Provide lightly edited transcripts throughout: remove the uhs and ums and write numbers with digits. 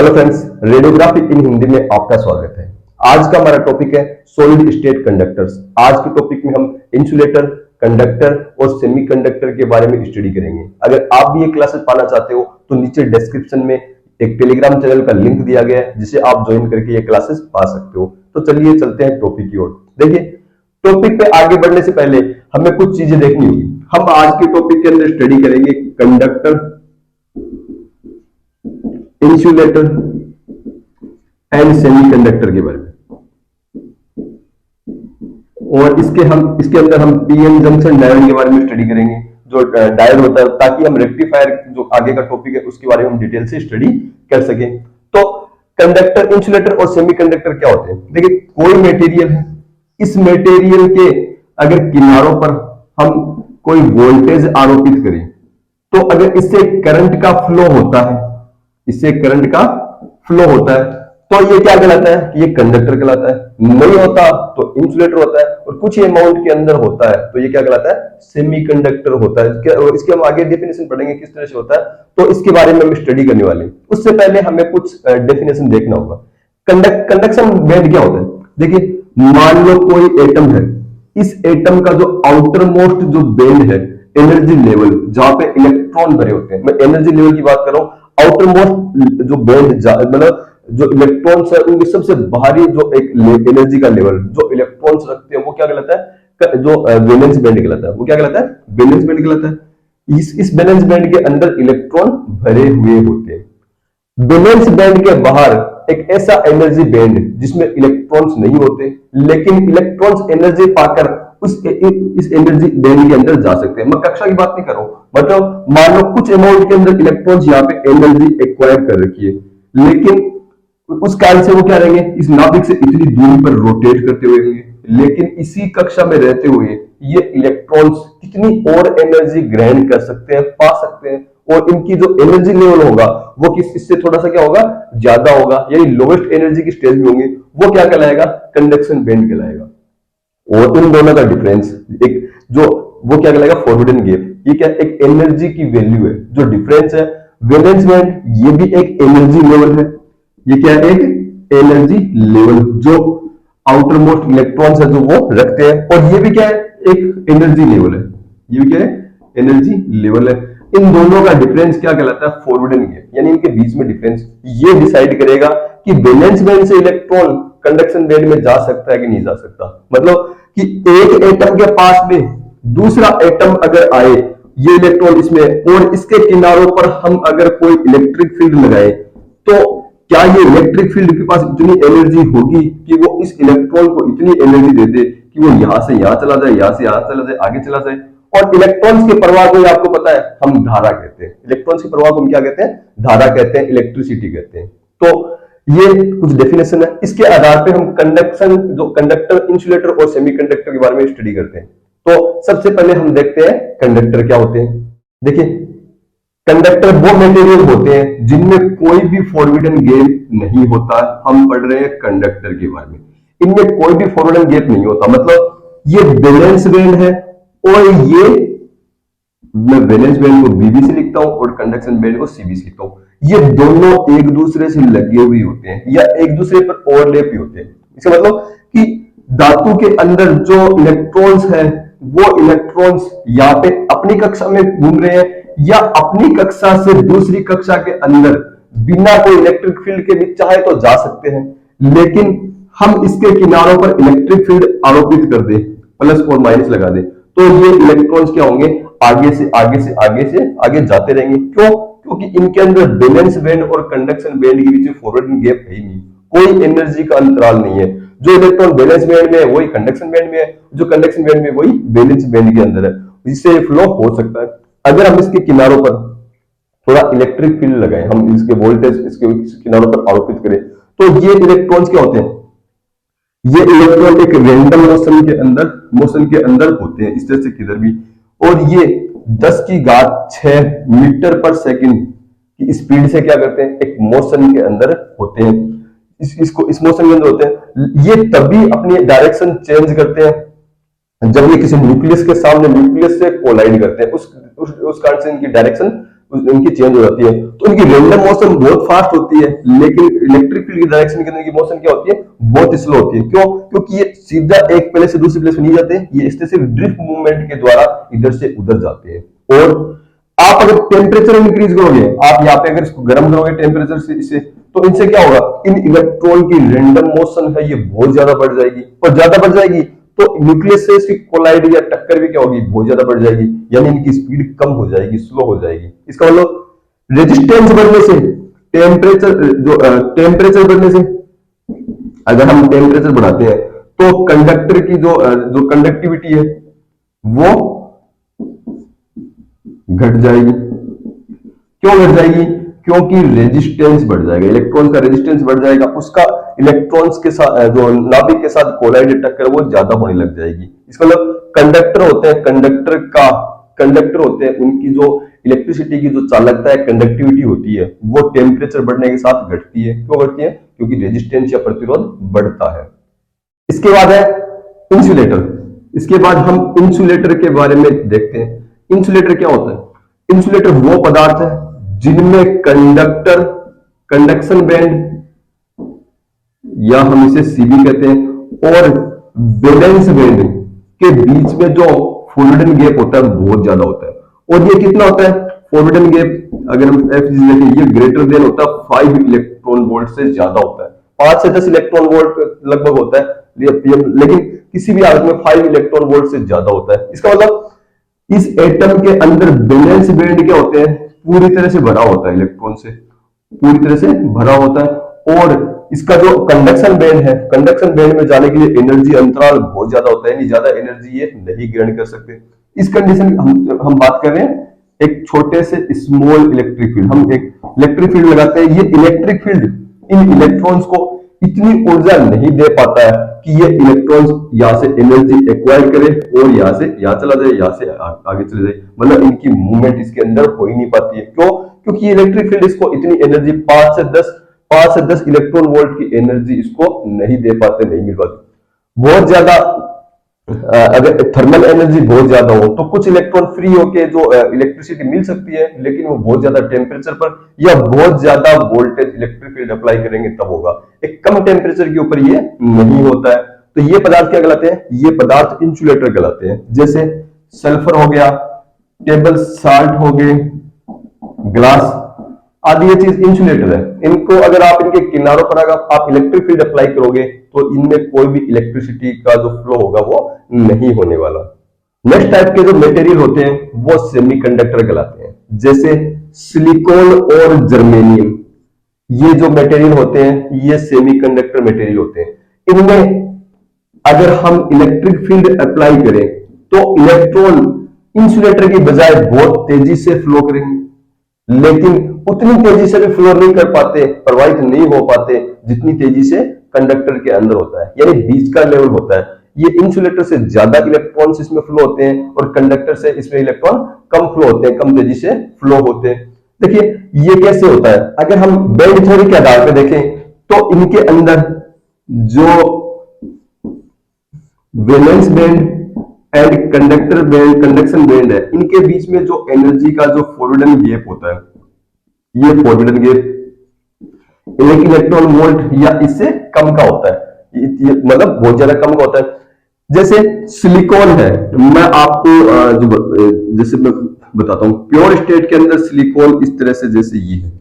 Hello friends, radiography इन हिंदी में आपका स्वागत है। आज का हमारा टॉपिक है सॉलिड स्टेट कंडक्टर्स। आज के टॉपिक में हम इंसुलेटर, कंडक्टर और सेमीकंडक्टर के बारे में स्टडी करेंगे। अगर आप भी ये क्लासेस पाना चाहते हो तो नीचे डिस्क्रिप्शन में एक टेलीग्राम चैनल का लिंक दिया गया है जिसे आप ज्वाइन करके ये क्लासेस पा सकते हो। तो चलिए चलते हैं टॉपिक की ओर। देखिए, टॉपिक पे आगे बढ़ने से पहले हमें कुछ चीजें देखनी होगी। हम आज के टॉपिक के अंदर स्टडी करेंगे कंडक्टर, इंसुलेटर एंड सेमीकंडक्टर के बारे में, और इसके अंदर हम पीएन जंक्शन डायोड के बारे में स्टडी करेंगे, जो डायोड होता है, ताकि हम रेक्टिफायर जो आगे का टॉपिक है उसके बारे में हम डिटेल से स्टडी कर सके। तो कंडक्टर, इंसुलेटर और सेमीकंडक्टर क्या होते हैं? देखिए, कोई मटेरियल है, इस मटेरियल के अगर किनारों पर हम कोई वोल्टेज आरोपित करें तो अगर इससे करंट का फ्लो होता है, इससे करंट का फ्लो होता है तो ये क्या कहलाता है? ये कंडक्टर कहलाता है। नहीं होता तो इंसुलेटर होता है, और कुछ अमाउंट के अंदर होता है तो ये क्या कहलाता है? सेमीकंडक्टर होता है। इसके हम आगे डेफिनेशन पढ़ेंगे किस तरह से होता है, तो इसके बारे में हम स्टडी करने वाले हैं। उससे पहले हमें कुछ डेफिनेशन देखना होगा। कंडक्शन बैंड क्या होता है? देखिए, मान लो कोई एटम है, इस एटम का जो आउटर मोस्ट जो बैंड है, एनर्जी लेवल, जहां पे इलेक्ट्रॉन भरे होते हैं, मैं एनर्जी लेवल की बात कर रहा हूं। आउटर मोस्ट जो बैंड, मतलब जो इलेक्ट्रॉन्स है उनके सबसे बाहरी जो एक एनर्जी का लेवल जो इलेक्ट्रॉन्स रखते हैं वो क्या कहलाता है? जो वैलेंस बैंड कहलाता है। वो क्या कहलाता है? वैलेंस बैंड कहलाता है। इस वैलेंस बैंड के अंदर इलेक्ट्रॉन भरे हुए होते हैं। वैलेंस बैंड के बाहर एक ऐसा एनर्जी बैंड जिसमें इलेक्ट्रॉन्स नहीं होते, लेकिन इलेक्ट्रॉन्स एनर्जी पाकर इस एनर्जी बैंड के अंदर जा सकते हैं। मैं कक्षा की बात नहीं कर रहा हूं, मतलब मान लो कुछ अमाउंट के अंदर इलेक्ट्रॉन्स यहाँ पे एनर्जी एक्वायर कर रखी है, लेकिन उस कारण से वो क्या रहेंगे? इस नाभिक से इतनी दूरी पर रोटेट करते हुए रहेंगे, लेकिन इसी कक्षा में रहते हुए ये इलेक्ट्रॉन्स कितनी और एनर्जी ग्रहण कर सकते हैं, पा सकते हैं, और इनकी जो एनर्जी लेवल होगा वो इससे थोड़ा सा क्या होगा? ज्यादा होगा, यानी लोएस्ट एनर्जी की स्टेज में होंगे। वो क्या कहलाएगा? कंडक्शन बैंड कहलाएगा। और इन दोनों का डिफरेंस एक जो वो क्या कहलाएगा? Forwarding gap. ये क्या? एक एनर्जी की वैल्यू है। जो डिफरेंस है वैलेंस बैंड, ये भी एक एनर्जी लेवल है। ये क्या है? एक एनर्जी लेवल जो आउटर मोस्ट इलेक्ट्रॉन्स है जो वो रखते हैं, और ये भी क्या है? एक एनर्जी लेवल है। ये भी क्या है? एनर्जी लेवल है। इन दोनों का डिफरेंस क्या कहलाता है? Forwarding gap. यानी इनके बीच में डिफरेंस ये डिसाइड करेगा कि वैलेंस बैंड से इलेक्ट्रॉन कंडक्शन बैंड में जा सकता है कि नहीं जा सकता। मतलब कि एक एटम के पास में दूसरा एटम अगर आए, ये इलेक्ट्रॉन इसमें, और इसके किनारों पर हम अगर कोई इलेक्ट्रिक फील्ड लगाए, तो क्या ये इलेक्ट्रिक फील्ड के पास इतनी एनर्जी होगी कि वो इस इलेक्ट्रॉन को इतनी एनर्जी दे दे कि वो यहां से यहां चला जाए, यहां से यहां चला जाए, आगे चला जाए? और इलेक्ट्रॉन्स के प्रवाह को आपको पता है हम धारा कहते हैं। इलेक्ट्रॉन्स के प्रवाह को हम क्या कहते हैं? धारा कहते हैं, इलेक्ट्रिसिटी कहते हैं। तो ये कुछ डेफिनेशन है। इसके आधार पे हम कंडक्शन, जो कंडक्टर, इंसुलेटर और सेमीकंडक्टर के बारे में स्टडी करते हैं। तो सबसे पहले हम देखते हैं कंडक्टर क्या होते हैं। देखिए, कंडक्टर वो मटेरियल होते हैं जिनमें कोई भी फॉरवर्डिंग गैप नहीं होता। हम पढ़ रहे हैं कंडक्टर के बारे में। इनमें कोई भी फॉरवर्डिंग गैप नहीं होता, मतलब ये वैलेंस बैंड है, और ये मैं वैलेंस बैंड को बीबी से लिखता हूं और कंडक्शन बैंड को सीबी से लिखता हूं। ये दोनों एक दूसरे से लगे हुए होते हैं या एक दूसरे पर ओवरलैप ही होते हैं। इसका मतलब कि धातु के अंदर जो इलेक्ट्रॉन्स हैं, वो इलेक्ट्रॉन्स यहाँ पे अपनी कक्षा में घूम रहे हैं या अपनी कक्षा से दूसरी कक्षा के अंदर बिना कोई इलेक्ट्रिक फील्ड के भी चाहे तो जा सकते हैं, लेकिन हम इसके किनारों पर इलेक्ट्रिक फील्ड आरोपित कर दे, प्लस और माइनस लगा दे, तो ये इलेक्ट्रॉन्स क्या होंगे? आगे से आगे से आगे से आगे जाते रहेंगे। क्यों? क्योंकि इनके अंदर वैलेंस बैंड और कंडक्शन बैंड के बीच फॉरवर्डिंग गैप है ही नहीं, कोई एनर्जी का अंतराल नहीं है। जो इलेक्ट्रॉन वैलेंस बैंड में है वही कंडक्शन बैंड में है, जो कंडक्शन बैंड में वही वैलेंस बैंड के अंदर है, जिससे फ्लो हो सकता है। अगर हम इसके किनारों पर थोड़ा इलेक्ट्रिक फील्ड लगाएं, हम इसके वोल्टेज इसके किनारों पर आरोपित करें, तो ये इलेक्ट्रॉन्स क्या होते हैं? ये इलेक्ट्रॉन एक रैंडम मोशन के अंदर होते हैं, इस तरह से किधर भी, और ये 10⁶ मीटर पर सेकंड की स्पीड से क्या करते हैं? एक मोशन के अंदर होते हैं। इस मोशन के अंदर होते हैं। ये तभी अपनी डायरेक्शन चेंज करते हैं जब ये किसी न्यूक्लियस के सामने न्यूक्लियस से कोलाइड करते हैं, उस कारण से इनकी डायरेक्शन उनकी चेंज हो जाती है, तो उनकी रेंडम मोशन बहुत फास्ट होती है, लेकिन इलेक्ट्रिक फील्ड की डायरेक्शन के अंदर की मोशन क्या होती है, बहुत स्लो होती है। क्यों? क्योंकि ये सीधा एक प्लेस से दूसरी प्लेस में नहीं जाते, ये इससे सिर्फ ड्रिफ्ट मूवमेंट के द्वारा इधर से उधर जाते हैं। और आप अगर टेम्परेचर इंक्रीज करोगे, आप यहाँ पे अगर इसको गर्म करोगे टेम्परेचर से इसे, तो इनसे क्या होगा, इन इलेक्ट्रॉन की रेंडम मोशन है ये बहुत ज्यादा बढ़ जाएगी, और ज्यादा बढ़ जाएगी तो न्यूक्लियस से इसकी कोलाइड या टक्कर भी क्या होगी, बहुत ज्यादा बढ़ जाएगी, यानी इनकी स्पीड कम हो जाएगी, स्लो हो जाएगी। इसका मतलब रेजिस्टेंस बढ़ने से, टेम्परेचर बढ़ने से, अगर हम टेम्परेचर बढ़ाते हैं तो कंडक्टर की जो कंडक्टिविटी है वो घट जाएगी। क्यों घट जाएगी? क्योंकि रेजिस्टेंस बढ़ जाएगा, इलेक्ट्रॉन का रेजिस्टेंस बढ़ जाएगा, उसका इलेक्ट्रॉन्स के साथ जो नाभिक के साथ कोलाइड टक्कर वो ज्यादा होने लग जाएगी। इसका मतलब कंडक्टर होते हैं, कंडक्टर होते हैं, उनकी जो इलेक्ट्रिसिटी की जो चालकता है, कंडक्टिविटी होती है, वो टेम्परेचर बढ़ने के साथ घटती है। क्यों घटती है? क्योंकि रेजिस्टेंस या प्रतिरोध बढ़ता है। इसके बाद है इंसुलेटर। इसके बाद हम इंसुलेटर के बारे में देखते हैं। इंसुलेटर क्या होता है? इंसुलेटर वो पदार्थ है जिनमें कंडक्शन बैंड, या हम इसे सीबी कहते हैं, और वैलेंस बैंड के बीच में जो फोर्बिडन गैप होता है बहुत ज्यादा होता है। और ये कितना होता है फोर्बिडन गैप? अगर हम एफ देखें, ये ग्रेटर देन होता है 5 इलेक्ट्रॉन वोल्ट से ज्यादा होता है। 5 से 10 इलेक्ट्रॉन वोल्ट लगभग होता है, लेकिन किसी भी हालत में 5 इलेक्ट्रॉन वोल्ट से ज्यादा होता है। इसका मतलब इस एटम के अंदर वैलेंस बैंड क्या होते हैं, पूरी तरह से भरा होता है, इलेक्ट्रॉन से पूरी तरह से भरा होता है। और इसका जो कंडक्शन बैंड है, कंडक्शन बैंड में जाने के लिए एनर्जी अंतराल बहुत ज्यादा होता है, यानी ज्यादा एनर्जी ये नहीं ग्रहण कर सकते। इस कंडीशन हम बात कर रहे हैं एक छोटे से स्मॉल इलेक्ट्रिक फील्ड, हम एक इलेक्ट्रिक फील्ड लगाते हैं, ये इलेक्ट्रिक फील्ड इन इलेक्ट्रॉन्स को इतनी ऊर्जा नहीं दे पाता है कि ये इलेक्ट्रॉन्स यहां से एनर्जी एक्वायर करे और यहां से यहां चला जाए, यहां से आगे चले जाए, मतलब इनकी मूवमेंट इसके अंदर हो ही नहीं पाती है। क्यों? क्योंकि इलेक्ट्रिक फील्ड इसको इतनी एनर्जी 5 से 10 इलेक्ट्रॉन वोल्ट की एनर्जी इसको नहीं दे पाते, नहीं मिल पाती। बहुत ज्यादा अगर थर्मल एनर्जी बहुत ज्यादा हो तो कुछ इलेक्ट्रॉन फ्री होके जो इलेक्ट्रिसिटी मिल सकती है, लेकिन वो बहुत ज्यादा टेम्परेचर पर या बहुत ज्यादा वोल्टेज इलेक्ट्रिक फील्ड अप्लाई करेंगे तब होगा। एक कम टेम्परेचर के ऊपर ये नहीं होता है। तो ये पदार्थ क्या कहलाते हैं? ये पदार्थ इंसुलेटर कहलाते हैं। जैसे सल्फर हो गया, टेबल साल्ट हो गए, ग्लास आदि, ये चीज इंसुलेटर है। इनको अगर आप इनके किनारों पर अगर आप इलेक्ट्रिक फील्ड अप्लाई करोगे तो इनमें कोई भी इलेक्ट्रिसिटी का जो फ्लो होगा वो नहीं होने वाला। नेक्स्ट टाइप के जो मटेरियल होते हैं वो सेमीकंडक्टर कहलाते हैं। जैसे सिलिकॉन और जर्मेनियम, ये जो मटेरियल होते हैं ये सेमीकंडक्टर मटेरियल होते हैं। इनमें अगर हम इलेक्ट्रिक फील्ड अप्लाई करें तो इलेक्ट्रॉन इंसुलेटर की बजाय बहुत तेजी से फ्लो करेंगे, लेकिन उतनी तेजी से भी फ्लो नहीं कर पाते, प्रवाहित नहीं हो पाते जितनी तेजी से कंडक्टर के अंदर होता है, यानी बीच का लेवल होता है। ये इंसुलेटर से ज्यादा इलेक्ट्रॉन्स इसमें फ्लो होते हैं और कंडक्टर से इसमें इलेक्ट्रॉन कम फ्लो होते हैं, कम तेजी से फ्लो होते हैं। देखिए ये कैसे होता है? अगर हम बैंड थ्योरी के आधार पर देखें तो इनके अंदर जो valence band and conduction band है, इनके बीच में जो एनर्जी का जो फोर्बिडन गैप होता है, ये फोर्बिडन गैप 1 इलेक्ट्रॉन वोल्ट या इससे कम का होता है, मतलब बहुत ज्यादा कम का होता है। जैसे सिलिकॉन है, मैं आपको जैसे मैं बताता हूं, प्योर स्टेट के अंदर सिलिकॉन इस तरह से जैसे ये है,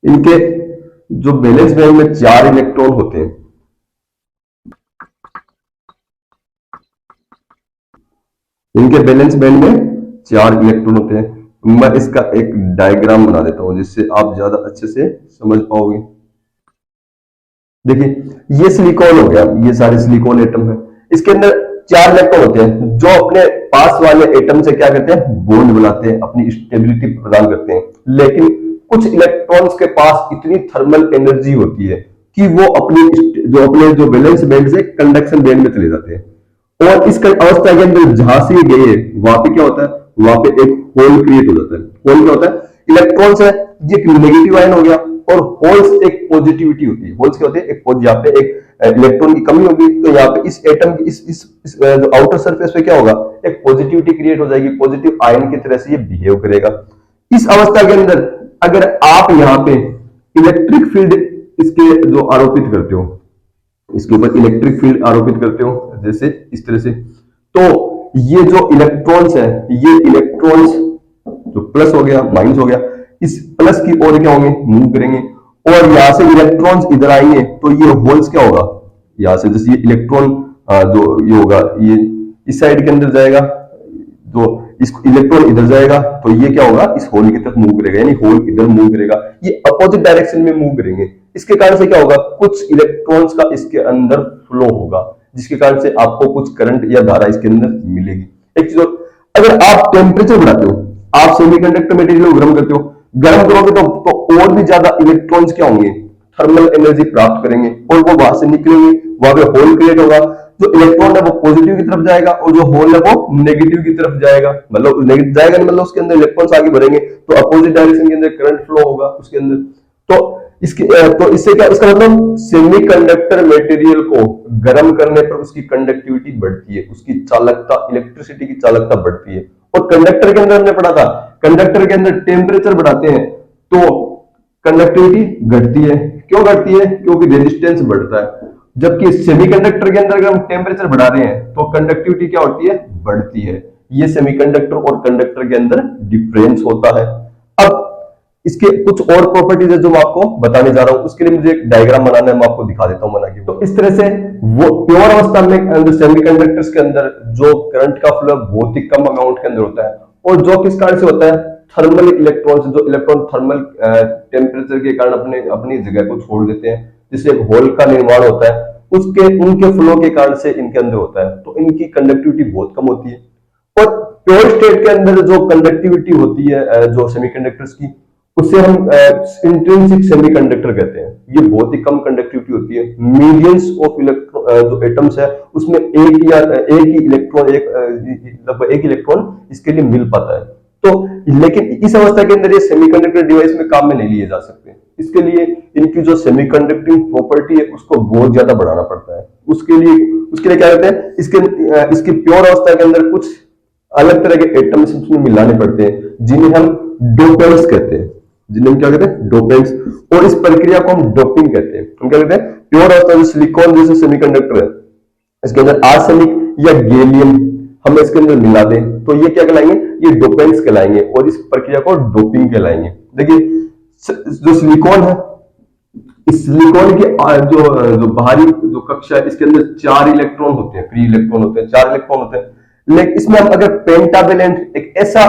इनके जो बैलेंस बैंड में 4 इलेक्ट्रॉन होते हैं, इनके बैलेंस बैंड में 4 इलेक्ट्रॉन होते हैं। मैं इसका एक डायग्राम बना देता हूं जिससे आप ज्यादा अच्छे से समझ पाओगे। देखिए ये सिलिकॉन हो गया, ये सारे सिलिकॉन एटम है, इसके अंदर 4 इलेक्ट्रॉन होते हैं जो अपने पास वाले एटम से क्या करते हैं, बॉन्ड बनाते हैं, अपनी स्टेबिलिटी प्रदान करते हैं। लेकिन कुछ इलेक्ट्रॉन्स के पास इतनी थर्मल एनर्जी होती है कि वो अपने जो वैलेंस बैंड से कंडक्शन बैंड में चले जाते हैं, और इस अवस्था के अंदर जहां से गए वहां पे क्या होता है, वहां पे एक होल क्रिएट हो जाता है। होल क्या होता है? इलेक्ट्रॉन्स है, ये एक नेगेटिव आयन हो गया, और होल्स एक पॉजिटिविटी होती है। होल्स क्या होते हैं? यहाँ पे एक इलेक्ट्रॉन की कमी होगी, तो यहाँ पे इस एटम की इस जो आउटर सरफेस पे क्या होगा, एक पॉजिटिविटी क्रिएट हो जाएगी, पॉजिटिव आयन की तरह से ये बिहेव करेगा। इस अवस्था के अंदर अगर आप यहाँ पे इलेक्ट्रिक फील्ड इसके जो आरोपित करते हो, इसके ऊपर इलेक्ट्रिक फील्ड आरोपित करते हो जैसे इस तरह से, तो ये जो इलेक्ट्रॉन्स है, ये इलेक्ट्रॉन्स जो प्लस हो गया माइनस हो गया, इस प्लस की ओर क्या होंगे, मूव करेंगे, और यहां से इलेक्ट्रॉन्स इधर आएंगे, तो ये होल्स क्या होगा, यहां से जैसे ये इलेक्ट्रॉन जो ये होगा, ये इस साइड के अंदर जाएगा, जो इस इलेक्ट्रॉन इधर जाएगा, तो ये क्या होगा, इस होल की तरफ मूव करेगा, यानी होल इधर मूव करेगा, ये अपोजिट डायरेक्शन में मूव करेंगे। इसके कारण से क्या होगा, कुछ इलेक्ट्रॉन्स का इसके अंदर फ्लो होगा, जिसके कारण से आपको कुछ करंट या धारा इसके अंदर मिलेगी। एक चीज और, अगर आप टेम्परेचर बढ़ाते हो, आप सेमीकंडक्टर मटेरियल को गर्म करते हो, गर्म करोगे तो और भी ज्यादा इलेक्ट्रॉन्स क्या होंगे, थर्मल एनर्जी प्राप्त करेंगे, और वो वहां से निकलेंगे, वहां पे होल क्रिएट होगा, जो इलेक्ट्रॉन है वो पॉजिटिव की तरफ जाएगा, और जो होल है वो नेगेटिव की तरफ जाएगा, मतलब नेगेटिव जाएगा नहीं, मतलब उसके अंदर इलेक्ट्रॉन्स आगे बढ़ेंगे, तो अपोजिट डायरेक्शन के अंदर करंट फ्लो होगा उसके अंदर। तो इससे क्या, इसका मतलब सेमीकंडक्टर मटेरियल को गर्म करने पर उसकी कंडक्टिविटी बढ़ती है, उसकी चालकता, इलेक्ट्रिसिटी की चालकता बढ़ती है। और कंडक्टर के अंदर हमने पढ़ा था, कंडक्टर के अंदर टेम्परेचर बढ़ाते हैं तो कंडक्टिविटी घटती है। क्यों घटती है, क्योंकि रेजिस्टेंस बढ़ता है। जबकि सेमीकंडक्टर के अंदर अगर हम टेम्परेचर बढ़ा रहे हैं तो कंडक्टिविटी क्या होती है, बढ़ती है। ये सेमीकंडक्टर और कंडक्टर के अंदर डिफरेंस होता है। अब इसके कुछ और प्रॉपर्टीज है जो मैं आपको बताने जा रहा हूं, उसके लिए मुझे एक डायग्राम बनाना है, मैं आपको दिखा देता हूं बना के। तो इस तरह से वो प्योर अवस्था में सेमीकंडक्टर्स के अंदर जो करंट का फ्लो बहुत ही कम अमाउंट के अंदर होता है, और जो किस कारण से होता है, थर्मल इलेक्ट्रॉन्स, जो इलेक्ट्रॉन थर्मल टेम्परेचर के कारण अपने अपनी जगह को छोड़ देते हैं, जिससे एक होल का निर्माण होता है, उसके उनके फ्लो के कारण से इनके अंदर होता है, तो इनकी कंडक्टिविटी बहुत कम होती है। और प्योर स्टेट के अंदर जो कंडक्टिविटी होती है जो सेमीकंडक्टर्स की, उसे हम इंट्रिंसिक सेमीकंडक्टर कहते हैं। ये बहुत ही कम कंडक्टिविटी होती है, मिलियंस ऑफ इलेक्ट्रॉन जो एटम्स है उसमें एक ही इलेक्ट्रॉन, लगभग एक इलेक्ट्रॉन इसके लिए मिल पाता है। तो लेकिन इस अवस्था के अंदर ये सेमीकंडक्टर डिवाइस में काम में नहीं लिए जा सकते। इसके लिए इनकी जो सेमीकंडक्टिंग प्रॉपर्टी है उसको बहुत ज्यादा बढ़ाना पड़ता है। उसके लिए क्या कहते हैं, इसकी प्योर अवस्था के अंदर कुछ अलग तरह के एटम्स उसमें मिलाने पड़ते हैं, जिन्हें हम डोपेंट्स कहते हैं, जिन्हें हम क्या कहते हैं, डोपेंट्स। और इस प्रक्रिया को हम डोपिंग कहते हैं। हम क्या कहते हैं, प्योर अवस्था जो सिलिकॉन जैसे सेमीकंडक्टर है, इसके अंदर आर्सेनिक या गैलियम हम इसके अंदर मिला दें तो ये क्या कहलाएंगे, ये डोपेंट्स कहलाएंगे, और इस प्रक्रिया को डोपिंग कहलाएंगे। देखिए जो सिलिकॉन है, इस सिलिकॉन की जो बाहरी जो कक्षा है, इसके अंदर 4 इलेक्ट्रॉन होते हैं, फ्री इलेक्ट्रॉन होते हैं, 4 इलेक्ट्रॉन होते हैं। लेकिन इसमें हम अगर पेंटावेलेंट एक ऐसा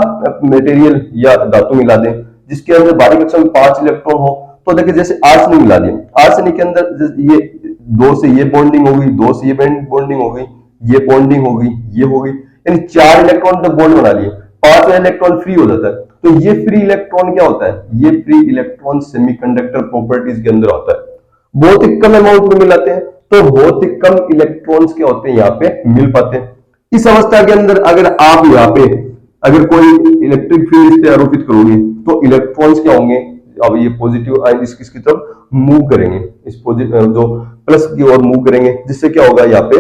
मटेरियल या धातु मिला दें जिसके अंदर बाहरी कक्षा में 5 इलेक्ट्रॉन हो, तो देखिए जैसे आर्सेनिक मिला दिया, आर्सेनिक के अंदर ये 2 से ये बॉन्डिंग हो गई, 2 से ये बॉन्डिंग हो गई, ये बॉन्डिंग हो गई, ये हो गई, यानी 4 इलेक्ट्रॉन तो बॉन्ड बना लिए, 5वां इलेक्ट्रॉन फ्री हो जाता है। तो ये फ्री इलेक्ट्रॉन क्या होता है, ये फ्री इलेक्ट्रॉन सेमीकंडक्टर प्रॉपर्टीज के अंदर होता है। बहुत ही कम अमाउंट में मिलाते हैं तो बहुत ही कम इलेक्ट्रॉन्स क्या होते हैं यहाँ पे मिल पाते हैं। इस अवस्था के अंदर अगर आप यहाँ पे अगर कोई इलेक्ट्रिक फील्ड इस पे आरोपित करोगे तो इलेक्ट्रॉन्स क्या होंगे, अब ये पॉजिटिव आयन इसकी तरफ मूव करेंगे, इस पॉजिटिव जो प्लस की ओर मूव करेंगे, जिससे क्या होगा, यहाँ पे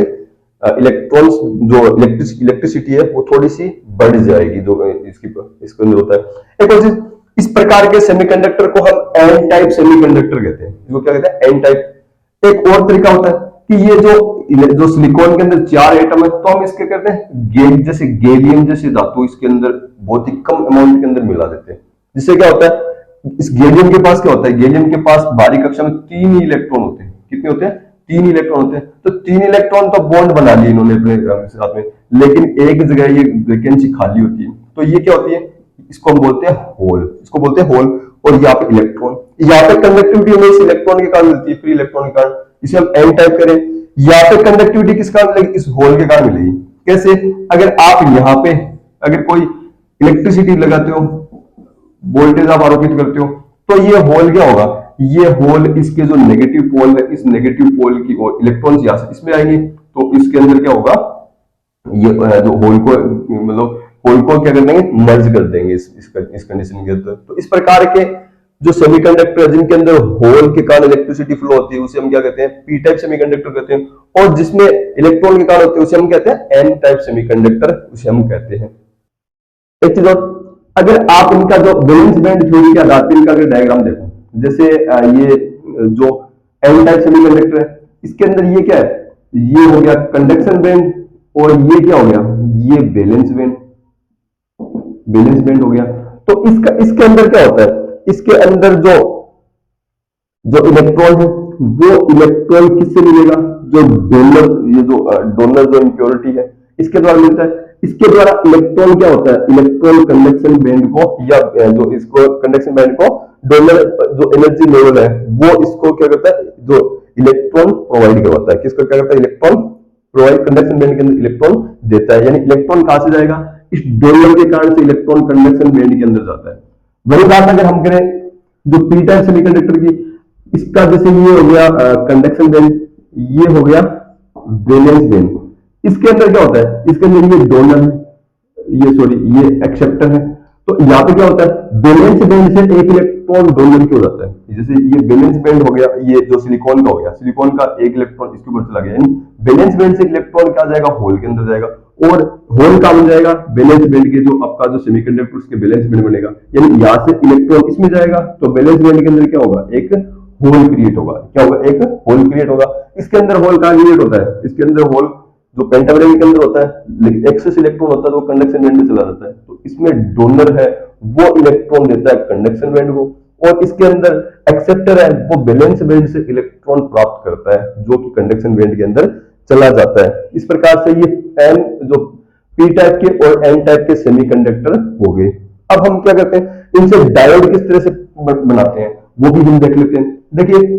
इलेक्ट्रॉन्स जो इलेक्ट्रिसिटी है वो थोड़ी सी बढ़ जाएगी, जो इसके अंदर होता है। एक और चीज, इस प्रकार के सेमीकंडक्टर को हम एन टाइप सेमीकंडक्टर कहते हैं। इसको क्या कहते हैं, एन टाइप। एक और तरीका होता है कि ये जो सिलिकॉन के अंदर 4 एटम है, तो हम इसके कहते हैं जैसे गैलियम जैसी धातु इसके अंदर बहुत ही कम अमाउंट के अंदर मिला देते हैं, जिससे क्या होता है, इस गैलियम के पास क्या होता है, गैलियम के पास बाहरी कक्षा में 3 ही इलेक्ट्रॉन होते हैं। कितने होते हैं, 3 इलेक्ट्रॉन होते हैं। तो 3 इलेक्ट्रॉन तो बॉन्ड बना लिए इन्होंने अपने साथ में, लेकिन एक जगह ये वैकेंसी खाली होती है, तो ये क्या होती है, इसको हम बोलते हैं होल, इसको बोलते हैं होल। और यहाँ पे इलेक्ट्रॉन, यहाँ पे कंडक्टिविटी हमें इस इलेक्ट्रॉन के कारण मिलती है, फ्री इलेक्ट्रॉन के कारण, इसे हम एन टाइप करें। यहाँ पे कंडक्टिविटी किस कारण मिलेगी, इस होल के कारण मिलेगी। कैसे, अगर आप यहाँ पे अगर कोई इलेक्ट्रिसिटी लगाते हो, वोल्टेज आप आरोपित करते हो, तो ये होल क्या होगा, ये होल इसके जो नेगेटिव पोल है, इस नेगेटिव पोल की ओर इलेक्ट्रॉन यहाँ से इसमें आएंगे, तो इसके अंदर क्या होगा, ये जो होल को मतलब होल को क्या कर देंगे, मर्ज कर देंगे इस कंडीशन के अंदर। तो इस प्रकार के जो सेमीकंडक्टर है जिनके अंदर होल के कारण इलेक्ट्रिसिटी फ्लो होती है उसे हम क्या कहते हैं, पी टाइप सेमीकंडक्टर कहते हैं। और जिसमें इलेक्ट्रॉन के कारण होते हैं उसे हम कहते हैं एन टाइप सेमीकंडक्टर, उसे हम कहते हैं। एक चीज और, अगर आप इनका जो वैलेंस बैंड थ्योरी के आधार पर इनका अगर डायग्राम देखो, जैसे ये जो एन टाइप सेमीकंडक्टर है इसके अंदर ये क्या है, ये हो गया कंडक्शन बैंड और ये क्या हो गया, ये वैलेंस बैंड, वैलेंस बैंड हो गया। तो इसके अंदर क्या होता है, इसके अंदर जो जो इलेक्ट्रॉन है वो इलेक्ट्रॉन किससे मिलेगा, जो डोनर, ये जो डोनर जो इंप्योरिटी है इसके द्वारा मिलता है। इसके द्वारा इलेक्ट्रॉन क्या होता है, इलेक्ट्रॉन कंडक्शन बैंड को या जो इसको कंडक्शन बैंड को डोनर जो एनर्जी लेवल है वो इसको क्या करता है, जो इलेक्ट्रॉन प्रोवाइड करवाता है। किसको क्या करता है, इलेक्ट्रॉन प्रोवाइड, कंडक्शन बैंड के अंदर इलेक्ट्रॉन देता है। यानी इलेक्ट्रॉन कहां से जाएगा, इस डोनर के कारण से इलेक्ट्रॉन कंडक्शन बैंड के अंदर जाता है। वही बात अगर हम करें जो पी टाइप सेमीकंडक्टर की, इसका जैसे ये हो गया कंडक्शन बैंड, ये हो गया वैलेंस बैंड। इसके अंदर क्या होता है, इसके अंदर ये डोनर है, ये सॉरी ये एक्सेप्टर है। तो यहाँ पे क्या होता है, वैलेंस बैंड से एक इलेक्ट्रॉन डोनर की हो जाता है। जैसे ये वैलेंस बैंड हो गया, ये जो सिलिकॉन का हो गया, सिलिकॉन का एक इलेक्ट्रॉन इसके ऊपर चला गया, यानी वैलेंस बैंड से इलेक्ट्रॉन क्या जाएगा, होल के अंदर जाएगा। और होल का बन जाएगा वैलेंस बैंड के, जो आपका जो सेमीकंडक्टर उसके वैलेंस बैंड बनेगा, यानी यहाँ से इलेक्ट्रॉन इसमें जाएगा तो वैलेंस बैंड के अंदर क्या होगा, एक होल क्रिएट होगा। क्या होगा, एक होल क्रिएट होगा। इसके अंदर होल कहां क्रिएट होता है, इसके अंदर होल जो पेंटाग्राम के अंदर होता है, लेकिन एक्सेस इलेक्ट्रॉन होता है तो कंडक्शन बैंड में चला जाता है। तो इसमें डोनर है वो इलेक्ट्रॉन देता है कंडक्शन बैंड को, और इसके अंदर एक्सेप्टर है वो वैलेंस बैंड से इलेक्ट्रॉन प्राप्त करता है जो कि कंडक्शन बैंड के अंदर चला जाता है। इस प्रकार से ये एन जो पी टाइप के और एन टाइप के सेमीकंडक्टर हो गए। अब हम क्या करते हैं, इनसे डायोड किस तरह से बनाते हैं वो भी हम देख लेते हैं। देखिए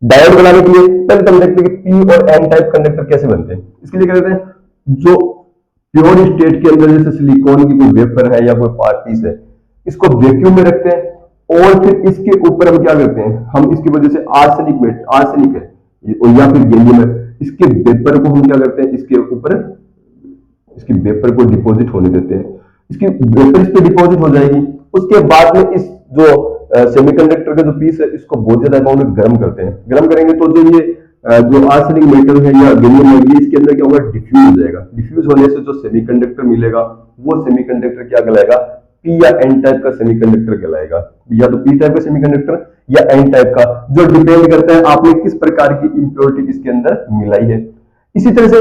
डायोड बनाने के लिए पहले तो हम देखते हैं कि पी और एन टाइप कंडक्टर कैसे बनते हैं। इसके लिए क्या करते हैं, जो प्योर स्टेट के अंदर जैसे सिलिकॉन की कोई वेफर है या कोई पीस है, इसको वैक्यूम में रखते हैं और फिर इसके ऊपर हम क्या करते हैं, हम इसकी वजह से आर्सेनिक है या फिर गैलियम है, इसके वेपर को हम क्या करते हैं, इसके ऊपर इसकी वेपर को डिपॉजिट होने देते हैं। इसकी वेपर इस पे डिपॉजिट हो जाएगी। उसके बाद में इस जो सेमीकंडक्टर का जो पीस है इसको बहुत ज्यादा अमाउंट में गर्म करते हैं। गर्म करेंगे तो जो ये जो आर्सेनिक मेटल है या गैलियम है, ये इसके अंदर क्या होगा, डिफ्यूज हो जाएगा। डिफ्यूज होने से जो सेमीकंडक्टर मिलेगा वो सेमीकंडक्टर क्या कहलाएगा, पी या एन टाइप का सेमीकंडक्टर कहलाएगा। या तो पी टाइप का सेमीकंडक्टर या एन टाइप का, जो डिपेंड करता है आपने किस प्रकार की इंप्योरिटी इसके अंदर मिलाई है। इसी तरह से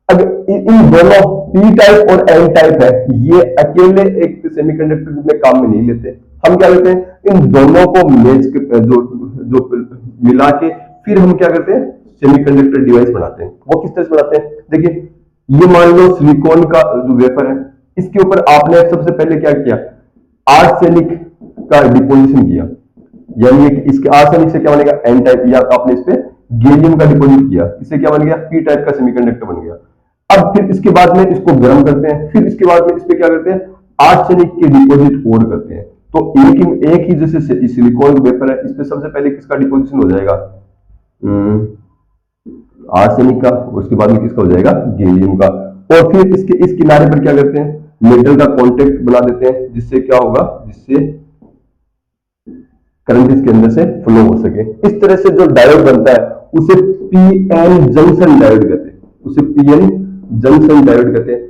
अगर इन दोनों पी टाइप और एन टाइप है, ये अकेले एक सेमीकंडक्टर में काम में नहीं लेते। हम क्या करते हैं, इन दोनों को मैच जो मिला के फिर हम क्या करते हैं, सेमीकंडक्टर डिवाइस बनाते हैं। वो किस तरह से बनाते हैं, देखिए ये मान लो सिलिकॉन का जो वेफर है, इसके ऊपर आपने सबसे पहले क्या किया, आर्सेनिक का डिपोजिशन किया, यानी इसके आर्सेनिक से क्या बनेगा, एन टाइप, या आपने इस पे गैलियम का डिपोजिट किया, इससे क्या बन गया, पी टाइप का सेमीकंडक्टर बन गया। अब फिर इसके बाद में इसको गर्म करते हैं, फिर इसके बाद में इस पे क्या करते हैं, आर्सेनिक के डिपोजिट और करते हैं। तो एक ही जैसे सिलिकॉन वेफर है, इस पे सबसे पहले किसका डिपोजिशन हो जाएगा, आर्सेनिक का, उसके बाद में किसका हो जाएगा, गैलियम का। और फिर इसके इस किनारे पर क्या करते हैं, मेटल का कॉन्टेक्ट बना देते हैं, जिससे क्या होगा, जिससे करंट इसके अंदर से फ्लो हो सके। इस तरह से जो डायोड बनता है उसे पीएन जंक्शन डायोड कहते हैं, उसे पीएन जंक्शन डायोड कहते हैं।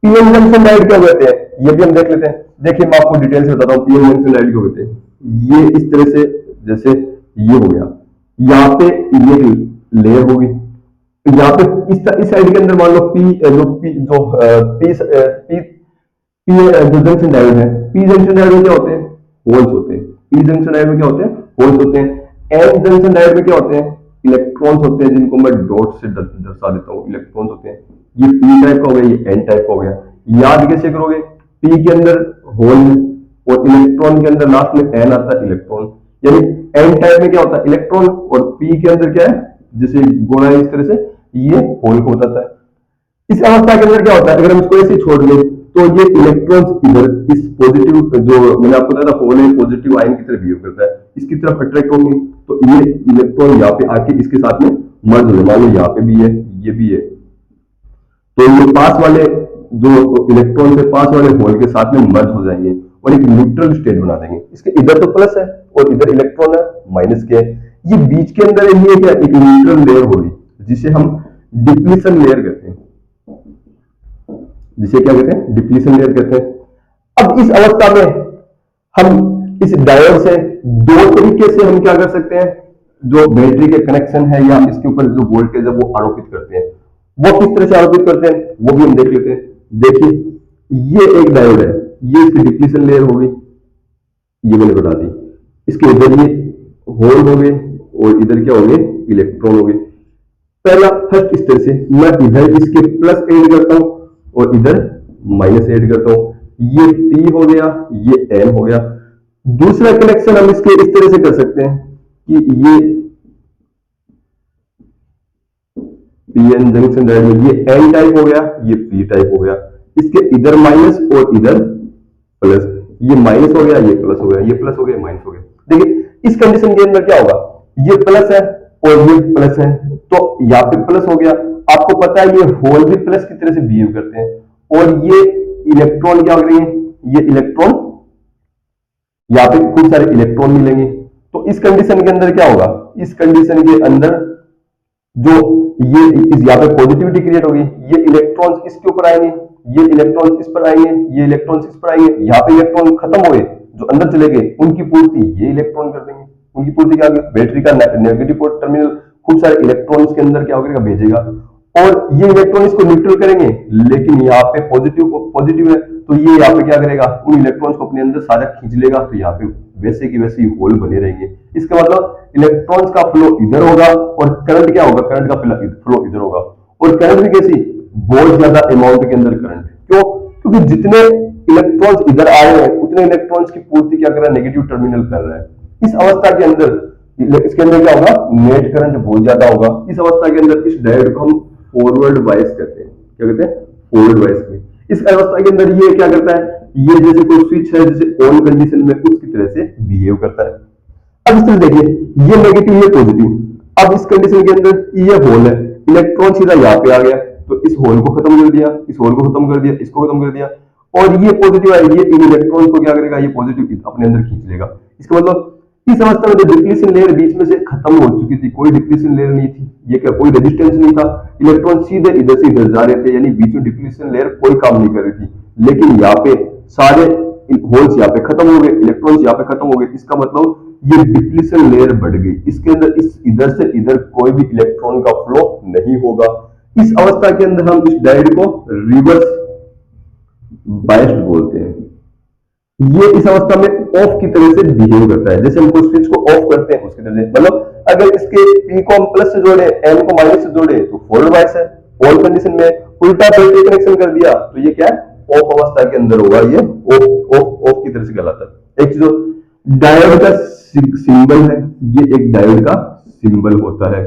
पीएन जंक्शन डायोड क्या कहते हैं, ये भी हम देख लेते हैं। देखिए मैं आपको डिटेल से बताता हूँ पीएन जंक्शन डायोड क्यों कहते हैं। ये इस तरह से, जैसे ये हो गया, यहाँ पे ये लेयर होगी, यहाँ पे इस साइड के अंदर मान लो जो जंक्शन डायोड है, पी जंक्शन डायोड में क्या होते हैं, होल्स होते हैं। पी जंक्शन डायोड में क्या होते हैं, होल्स होते हैं। एन जंक्शन डायोड में क्या होते हैं, इलेक्ट्रॉन्स होते हैं, जिनको मैं डॉट से दर्शा देता हूँ, इलेक्ट्रॉन्स होते हैं। ये पी टाइप का हो गया, ये एन टाइप का हो गया। याद कैसे करोगे, पी के अंदर होल है और इलेक्ट्रॉन के अंदर लास्ट में एन आता है, इलेक्ट्रॉन। यानी एन टाइप में क्या होता है, इलेक्ट्रॉन, और पी के अंदर क्या है, जैसे गोला है इस तरह से, ये होल को बताता है। इस अवस्था के अंदर क्या होता है, अगर हम इसको ऐसे छोड़ दें तो ये इलेक्ट्रॉन्स इधर इस पॉजिटिव, जो मैंने आपको बताया था होल है, पॉजिटिव आयन की तरफ बिहेव करता है, इसकी तरफ अट्रैक्ट होंगे, तो ये इलेक्ट्रॉन यहाँ पे आके इसके साथ में मर्ज हो जाए। मान लो यहाँ पे भी है, ये भी है, तो ये पास वाले जो इलेक्ट्रॉन से पास वाले होल के साथ में मर्ज हो जाएंगे और एक न्यूट्रल स्टेट बना देंगे। इसके इधर तो प्लस है और इधर इलेक्ट्रॉन है माइनस के, ये बीच के अंदर ये क्या एक न्यूट्रल लेयर होगी जिसे हम डिप्लीशन लेयर कहते हैं, जिसे क्या कहते हैं डिप्लीशन लेयर कहते हैं। अब इस अवस्था में हम इस डायोड से दो तरीके से हम क्या कर सकते हैं, जो बैटरी के कनेक्शन है या इसके ऊपर जो वोल्टेज है वो आरोपित करते हैं। वो किस तरह से आरोपित करते हैं वो भी हम देख लेते हैं। देखिए ये एक डायोड है, ये इसकी डिप्लीशन लेयर होगी, ये मैंने बता दी। इसके इधर ये होल हो गए और इधर क्या हो गए इलेक्ट्रॉन हो गए। पहला फर्स्ट इस तरह से मैं इधर इसके प्लस ऐड करता हूं और इधर माइनस ऐड करता हूं, ये P हो गया ये N हो गया। दूसरा कनेक्शन हम इसके इस तरह से कर सकते हैं कि ये PN जंक्शन डायोड में ये N टाइप हो गया ये P टाइप हो गया, इसके इधर माइनस और इधर प्लस, ये माइनस हो गया ये प्लस हो गया, ये प्लस हो गया माइनस हो गया। देखिए इस कंडीशन के अंदर क्या होगा, ये प्लस है और ये प्लस है तो यहाँ पे प्लस हो गया। आपको पता है ये होल भी प्लस की तरह से बिहेव करते हैं और ये इलेक्ट्रॉन क्या कर रही है, ये इलेक्ट्रॉन यहाँ पे खूब सारे इलेक्ट्रॉन मिलेंगे। तो इस कंडीशन के अंदर क्या होगा, इस कंडीशन के अंदर जो ये यहाँ पे पॉजिटिविटी क्रिएट होगी, ये इलेक्ट्रॉन्स इसके ऊपर आएंगे, ये इलेक्ट्रॉन्स इस पर आएंगे, ये इलेक्ट्रॉन्स इस पर आएंगे। यहाँ पे इलेक्ट्रॉन खत्म हुए जो अंदर चले गए उनकी पूर्ति ये इलेक्ट्रॉन कर देंगे। उनकी पूर्ति क्या, बैटरी का नेगेटिव टर्मिनल खूब सारे इलेक्ट्रॉन्स के अंदर क्या होगा भेजेगा और ये इलेक्ट्रॉन इसको न्यूट्रल करेंगे। लेकिन यहाँ पे पॉजिटिव है तो ये यहाँ पे क्या करेगा, उन इलेक्ट्रॉन्स को अपने अंदर सारा खींच लेगा, तो यहाँ पे वैसे की वैसे ही होल बने रहेंगे। इसका मतलब इलेक्ट्रॉन्स का फ्लो इधर होगा और करंट क्या होगा, करंट का फ्लो इधर होगा। और करंट भी कैसी, बहुत ज्यादा अमाउंट के अंदर करंट। क्यों, क्योंकि जितने इलेक्ट्रॉन्स इधर आ रहे हैं उतने इलेक्ट्रॉन्स की पूर्ति क्या कर रहा है, नेगेटिव टर्मिनल कर रहा है। इस अवस्था के अंदर इसके अंदर क्या होगा, नेट करंट बहुत ज्यादा होगा। इस अवस्था के अंदर इस डायोड को हम फॉरवर्ड बायस कहते हैं। क्या कहते हैं, फॉरवर्ड बायस में। इस अवस्था के अंदर ये क्या करता है, ये जैसे कोई स्विच है जैसे ऑन कंडीशन में उसकी तरह से बिहेव करता है। अब इस तरह देखिए ये नेगेटिव ये पॉजिटिव। अब इस कंडीशन के अंदर ये होल है, इलेक्ट्रॉन सीधा यहाँ पे आ गया तो इस होल को खत्म कर दिया, इस होल को खत्म कर दिया, इसको खत्म कर दिया और ये पॉजिटिव है, ये इन इलेक्ट्रॉन को क्या करेगा, ये पॉजिटिव अपने अंदर खींच लेगा। इसका मतलब इस अवस्था में जो डिप्लीशन लेयर बीच में से खत्म हो चुकी थी, कोई डिप्लीशन लेयर नहीं थी, ये क्या कोई रेजिस्टेंस नहीं था, इलेक्ट्रॉन सीधे इधर से इधर जा रहे थे, यानी बीच में डिप्लीशन लेयर कोई काम नहीं कर रही थी। लेकिन यहाँ पे सारे होल्स यहाँ पे खत्म हो गए, इलेक्ट्रॉन्स यहाँ पे खत्म हो गए। इसका मतलब ये डिप्लीशन लेयर बढ़ गई, इसके अंदर इस इधर से इधर कोई भी इलेक्ट्रॉन का फ्लो नहीं होगा। इस अवस्था के अंदर हम इस डायोड को रिवर्स बायस्ड बोलते हैं। ये इस अवस्था में ऑफ की तरह से बिहेव करता है, जैसे हम कोई स्विच को ऑफ करते हैं उसकी तरह से। मतलब अगर इसके P को हम प्लस से जोड़े, N को माइनस से जोड़े तो फॉरवर्ड बायस है। ऑन कंडीशन में उल्टा बैटरी कनेक्शन कर दिया तो ये क्या है, ऑफ अवस्था के अंदर होगा, ये ऑफ की तरह से कहलाता है। एक जो डायोड का सिंबल है, ये एक डायोड का सिंबल होता है।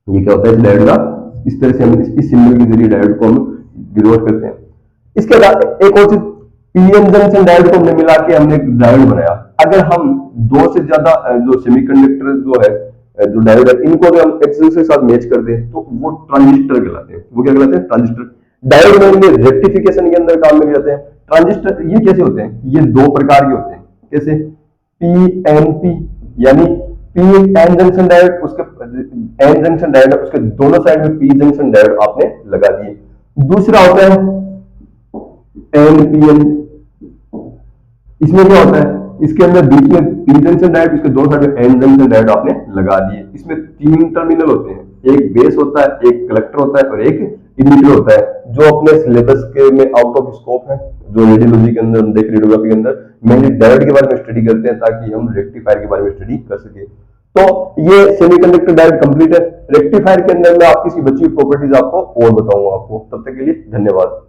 ये क्या होता है, इस डायोड का इस तरह से हम इस सिंबल के जरिए डायोड को हम डिनोट करते हैं। इसके बाद एक और चीज, पीएन जंक्शन डायोड को हमने मिला के हमने एक डायोड बनाया। अगर हम दो से ज्यादा जो सेमीकंडक्टर जो है, जो डायोड है, इनको अगर हम एक के साथ मैच कर दें तो वो ट्रांजिस्टर कहलाते हैं। वो क्या कहलाते हैं, ट्रांजिस्टर। डायोड में रेक्टिफिकेशन के अंदर काम में जाते हैं। ट्रांजिस्टर ये कैसे होते हैं, ये दो प्रकार के होते हैं। कैसे, पीएनपी यानी पी एन जंक्शन डायोड, उसके एन जंक्शन डायोड है, उसके दोनों साइड में पी जंक्शन डायोड आपने लगा दिए। दूसरा होता है एनपीएन। इसमें क्या होता है, इसके अंदर बीच में पी जंक्शन डायोड, इसके दोनों साइड में एन जंक्शन डायोड आपने लगा दिए। इसमें तीन टर्मिनल होते हैं, एक बेस होता है, एक कलेक्टर होता है और एक इमिटर होता है, जो अपने सिलेबस के में आउट ऑफ स्कोप है। जो रेडियोलॉजी के अंदर, देख रेडियोग्राफी के अंदर मेनली डायोड के बारे में स्टडी करते हैं ताकि हम रेक्टिफायर के बारे में स्टडी कर सके। तो ये सेमीकंडक्टर डायोड कंप्लीट है। रेक्टिफायर के अंदर मैं आपकी बची हुई प्रॉपर्टीज आपको और बताऊंगा आपको। तब तक के लिए धन्यवाद।